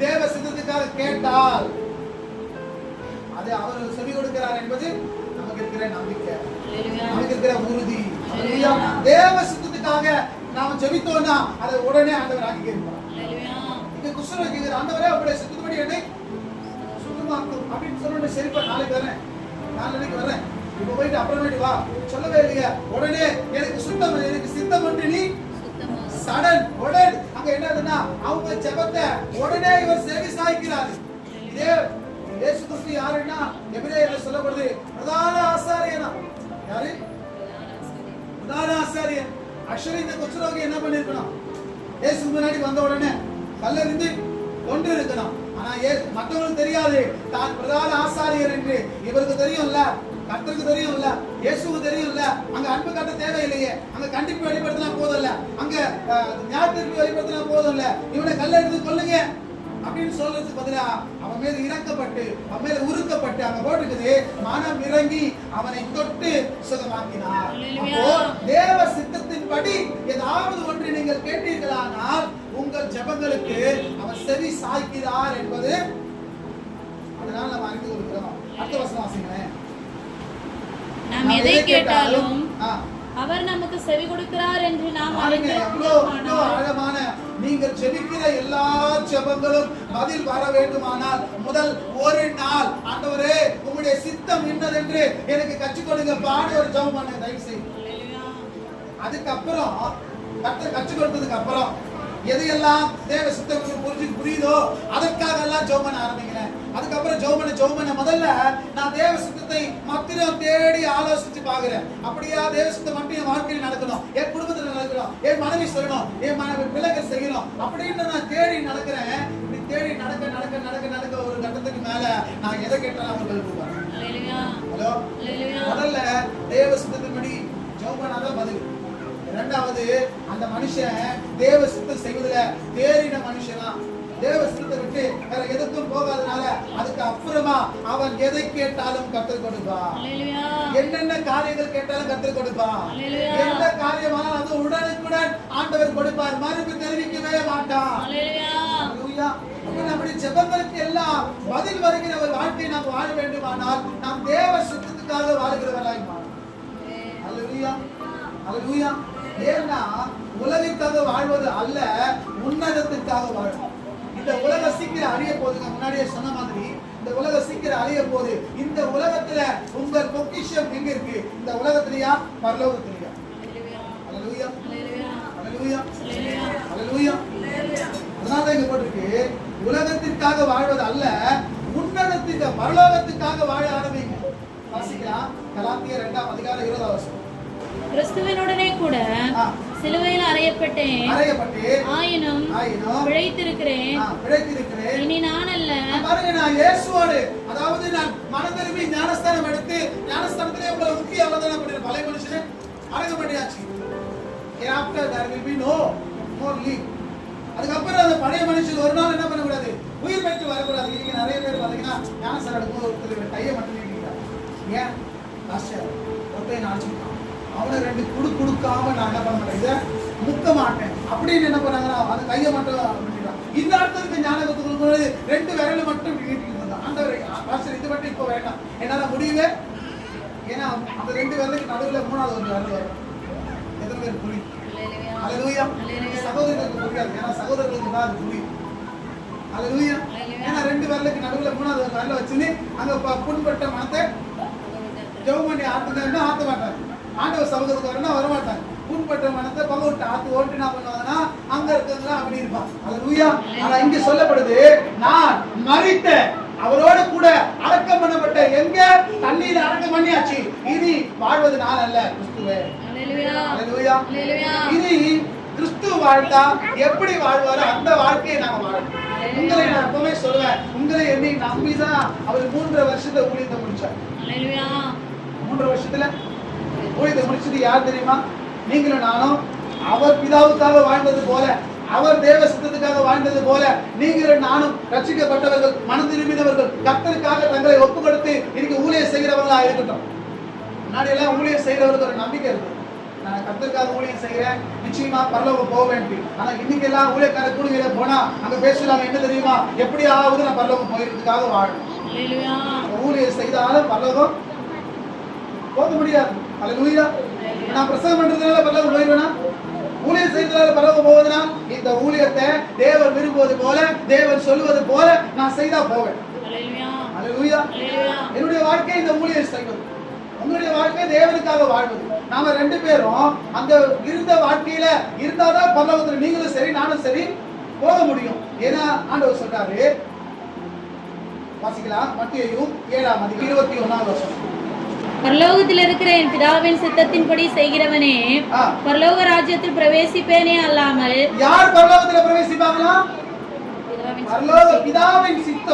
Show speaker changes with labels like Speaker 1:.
Speaker 1: தேவ சித்தத்துக்காக கேட்டால் அது அவர் செவி கொடுக்கிறார் என்பது நமக்கு இருக்கிற நம்பிக்கை, நமக்கு இருக்கிற உறுதி. தேவ சித்தத்துக்காக நாம ஜெபித்தோம்னா அதை உடனே ஆண்டவர் ஆக்கிக்கிறார். இங்க குஷ்டரோகி கேக்குற, ஆண்டவரே உங்களுடைய சித்தப்படி என்னை சுத்தமாக்கும் அப்படின்னு சொன்ன, சரிப்பா நாளைக்கு வரேன், நாளைக்கு வரேன், இப்ப போயிட்டு அப்புறமேட்டு வா சொல்லவே இல்லையா? உடனே எனக்கு சுத்தம், எனக்கு சித்தம் என்று நீ சடன் உடன் அங்க என்னதுன்னா அவங்க ஜெபத்தை உடனே இவர் செவி சாய்க்கிறார். இதே இயேசு கிறிஸ்து யாருன்னா எபிரேயர்ல சொல்லப்படுது பிரதான ஆசாரியனா. யாரு? பிரதான ஆசாரியன். ஆக்சுவலி இந்த குஷ்டரோகி என்ன பண்ணிருக்கணும்? இயேசு முன்னாடி வந்த உடனே கல்லறிந்து கொண்டு இருக்கணும். ஆனா மற்றவங்களுக்கு தெரியாது தான் பிரதான ஆசாரியர் என்று. இவருக்கு தெரியும்ல, கர்த்தருக்கு தெரியும்ல, இயேசுவுக்கு தெரியும்ல. அங்க அன்பு காட்ட தேவையில்லையே, அங்க கண்டிப்பு வெளிப்படுத்தினா போதும் இல்ல, அங்க ஞாயிற்று வெளிப்படுத்தினா போதும் இல்ல, இவனை கல்லெடுத்து கொல்லுங்க அப்படின்னு சொல்றதுக்கு பதிலா அவன் மேல இறக்கப்பட்டு, அவன் மேல உருக்கப்பட்டு, அங்க போட்டுக்குது மனம் இறங்கி அவனை தொட்டு சுகமாக்கினார். அப்போ தேவ சித்தத்தின்படி ஏதாவது ஒன்று நீங்கள் கேட்டீர்களானால் உங்கள் ஜெபங்களுக்கு அவர் செவி சாய்க்கிறார் என்பது அதனால நம்ம அறிந்து கொள்கிறோம். அடுத்த வசனம் வாசிங்களேன்.
Speaker 2: நாம் எதை கேட்டாலும் அவர் நமக்கு செவி கொடுக்கிறார் என்று நாம்
Speaker 1: அழகான நீங்கள் ஜெபிக்கிற எல்லா ஜெபங்களும் பதில் வர வேண்டுமானால் முதல் ஒரு நாள் ஆண்டவரே உங்களுடைய சித்தம் என்னதென்று எனக்கு கற்றுக் கொடுங்க பாடு ஒரு ஜெபம் பண்ண தயவு செய்து. அதுக்கப்புறம் கர்த்தர் கற்றுக் கொடுத்ததுக்கு அப்புறம் எதையெல்லாம் தேவ சித்தம் புரியுதோ அதற்காக எல்லாம் ஜெபம் பண்ண ஆரம்பிக்கிறேன். அதுக்கப்புறம் ஜெபம் பண்ண முதல்ல நான் தேவ சித்தத்தை மாத்திரம் தேடி ஆலோசிச்சு பாக்குறேன். அப்படியா தேவ சித்தம் மட்டும் என் வாழ்க்கையில் நடக்கணும், என் குடும்பத்தில் நடக்கணும், என் மனைவி சொல்லணும், என் பிள்ளைகள் செய்யணும் அப்படின்னு நான் தேடி நடக்கிறேன். இப்படி தேடி நடக்க நடக்க நடக்க நடக்க ஒரு கட்டத்துக்கு மேல நான் எதை கேட்டாலும் அவங்களுக்கு ஹலோ முதல்ல தேவ சித்தத்தின்படி ஜெபம் பண்ணாதான் பதில். இரண்டாவது அந்த மனுஷன் தேவ சித்தம் செய்வதில தேறின மனுஷனா, தேவ சித்தத்தை விட்டு வேற எதுக்கும் போகாதனால அதுக்கு அப்புறமா அவன் எதை கேட்டாலும் கற்றுக் கொடுப்பான். என்னென்ன காரியங்கள் கேட்டாலும் கற்றுக் கொடுப்பான். எந்த காரியமானாலும் அது உடனுக்குடன் ஆண்டவர் கொடுப்பார், மறுப்பு தெரிவிக்கவே மாட்டான். நம்முடைய ஜெபங்களுக்கு எல்லாம் பதில் வருகிற ஒரு வாழ்க்கையை நாம் வாழ வேண்டுமானால் நாம் தேவ சித்தத்துக்காக வாழ்கிறவர்களாய் மாறணும். அல்லேலூயா அல்லேலூயா. ஏன்னா உலகிற்காக வாழ்வது அல்ல, உன்னதத்திற்காக வாழணும். இந்த உலக சீக்கிரம் அழிய போகுதுங்க. முன்னாடியே சொன்ன மாதிரி இந்த உலக சீக்கிரம் அழிய போகுது. இந்த உலகத்துல உங்கள் பொக்கிஷம் எங்க இருக்கு? இந்த உலகத்திலயா பரலோகத்திலயா? அல்லேலூயா அல்லேலூயா அல்லேலூயா. அதனால இங்க போட்டிருக்கு உலகத்திற்காக வாழ்வது அல்ல, உன்னதத்திற்காக பரலோகத்திற்காக வாழ ஆரம்பிங்க. வாசிக்கலாம் கலாத்தியர் 2ஆம் அதிகாரம் 20ஆம் வசனம்.
Speaker 2: கிறிஸ்துவினுடனே கூட சிலுவையில் அறையப்பட்டேன், ஆயினும் பிழைத்திருக்கிறேன். இனி நான் அல்ல,
Speaker 1: பாருங்க நான் இயேசுவோடு, அதாவது நான் மனம் திரும்பி ஞானஸ்தானம் எடுத்து ஞானஸ்தானத்திலே உங்களை முக்கிய அவதானம் பண்ணின பழைய மனுஷனே அடக்கப்பட்டியாச்சு. After there will be no more leave. அதுக்கப்புறம் அந்த பழைய மனுஷன் ஒரு நாள் என்ன பண்ணக்கூடாது, உயிர் பெற்று வரக்கூடாது. நீங்க நிறைய பேர் பாத்தீங்கன்னா ஞானஸ்தானம் எடுக்கும் ஒருத்தர் கையை மட்டும் நீட்டிக்கிறார். ஏன் ஆசிரியர் ஒருத்தையை நினைச்சுக்கிட்டான், அவனை 2 கொடுக்காம நான் என்ன பண்ண மாட்டேன், இதை முக்க மாட்டேன் அப்படின்னு என்ன பண்ணாங்கன்னா அந்த கையை மட்டும் இந்த இடத்துக்கு ஞானகத்துக்கு கொடுக்கும்போது 2 விரல் மட்டும் நீட்டிக்கிட்டு இருந்தான். ஆண்டவர் இது மட்டும் இப்போ வேண்டாம், என்னால முடியவே. ஏன்னா அந்த 2 விரலுக்கு நடுவில் 3வது ஒரு விரல் வரும். எத்தனை பேர் புரியும்? அல்லேலூயா. சகோதரர்களுக்கு புரியாது, ஏன்னா சகோதரர்களுக்கு தான் அது புரியும். அல்லேலூயா. ஏன்னா 2 விரலுக்கு நடுவில் 3வது ஒரு விரல வச்சுன்னு அங்க புண்பட்ட மனத்தை ஜெபம் பண்ணி ஆத்துனா ஆத்த மாட்டாங்க. ஆண்டவர் சமூகத்துக்கு வரணும் வரமாட்டாங்க. புண்பட்ட மனத்தை பகவிட்டு ஆத்து ஓட்டு என்ன பண்ணுவாங்கன்னா அங்க இருக்கிறதுல அப்படி இருப்பான். அல்லேலூயா. ஆனா இங்க சொல்லப்படுது நான் மரித்த அவரோடு கூட அடக்கம் பண்ணப்பட்ட எங்க தண்ணீர் அடக்கம் பண்ணியாச்சு. இனி வாழ்வது நான் அல்ல, கிறிஸ்துவே. அல்லேலூயா. இனி கிறிஸ்து வாழ்ந்தா எப்படி வாழ்வாரோ அந்த வாழ்க்கையை நாங்க வாழணும். உங்களை நான் எப்பவுமே சொல்லுவேன், உங்களை என்னை நம்பிதான் அவர் 3 வருஷத்தை ஊழியத்தை முடிச்சார். 3 வருஷத்துல ஊழியத்தை முடிச்சது யார் தெரியுமா? நீங்களும் நானும். அவர் பிதாவுக்காக வாழ்ந்தது போல, அவர் தேவ சித்தத்துக்காக வாழ்ந்தது போல நீங்களும் நானும் ரட்சிக்கப்பட்டவர்கள், மனம் திரும்பினவர்கள், கர்த்தருக்காக தங்களை ஒப்பு கொடுத்து இன்னைக்கு ஊழியம் செய்கிறவர்களா இருக்கட்டும். முன்னாடி எல்லாம் ஊழியம் செய்கிறவர்களுக்கு ஒரு நம்பிக்கை இருக்கு. நான் கர்த்தருக்காக ஊழியம் செய்கிறேன், நிச்சயமா பரலோகம் போவேன். ஆனா இன்னைக்கு எல்லாம் ஊழியக்கார கூடுகையில போனா அங்க பேசுறாங்க என்ன தெரியுமா, எப்படியாவது நான் பரலோகம் போயிருக்கிறதுக்காக வாழணும்.
Speaker 2: அல்லேலூயா.
Speaker 1: ஊழியம் செய்தாலும் பரலோகம் போக முடியாது. அல்லேலூயா. நான் பிரசங்கம் பண்றதுனால பரலோகம் போயிடுவேனா? ஊழியம் செய்ததால பரலோகம் போவதுனா? இந்த ஊழியத்தை தேவன் விரும்புவது போல, தேவன் சொல்லுவது போல நான் செய்தா போவேன்.
Speaker 2: அல்லேலூயா.
Speaker 1: அல்லேலூயா.
Speaker 2: அல்லேலூயா.
Speaker 1: என்னுடைய வாழ்க்கை இந்த ஊழியம் செய்வது, உங்களுடைய வாழ்க்கை தேவனுக்காக வாழ்வது. நாம ரெண்டு பேரும் அந்த இருந்த வாழ்க்கையில இருந்தாதான் பரலோகத்துல நீங்களும் சரி நானும் சரி போக முடியும். ஏன்னா ஆண்டவர் சொல்றாரு, வாசிக்கலாம் மத்தேயு 7:21.
Speaker 2: பரலோகத்தில் இருக்கிற என் பிதாவின் சித்தத்தின்படி செய்கிறவனே பரலோக ராஜ்யத்தில் பிரவேசிப்பேனே அல்லாமல்.
Speaker 1: யார் பரலோகத்துல பிரவேசிப்பாங்களா? பரலோக பிதாவின் சித்தம்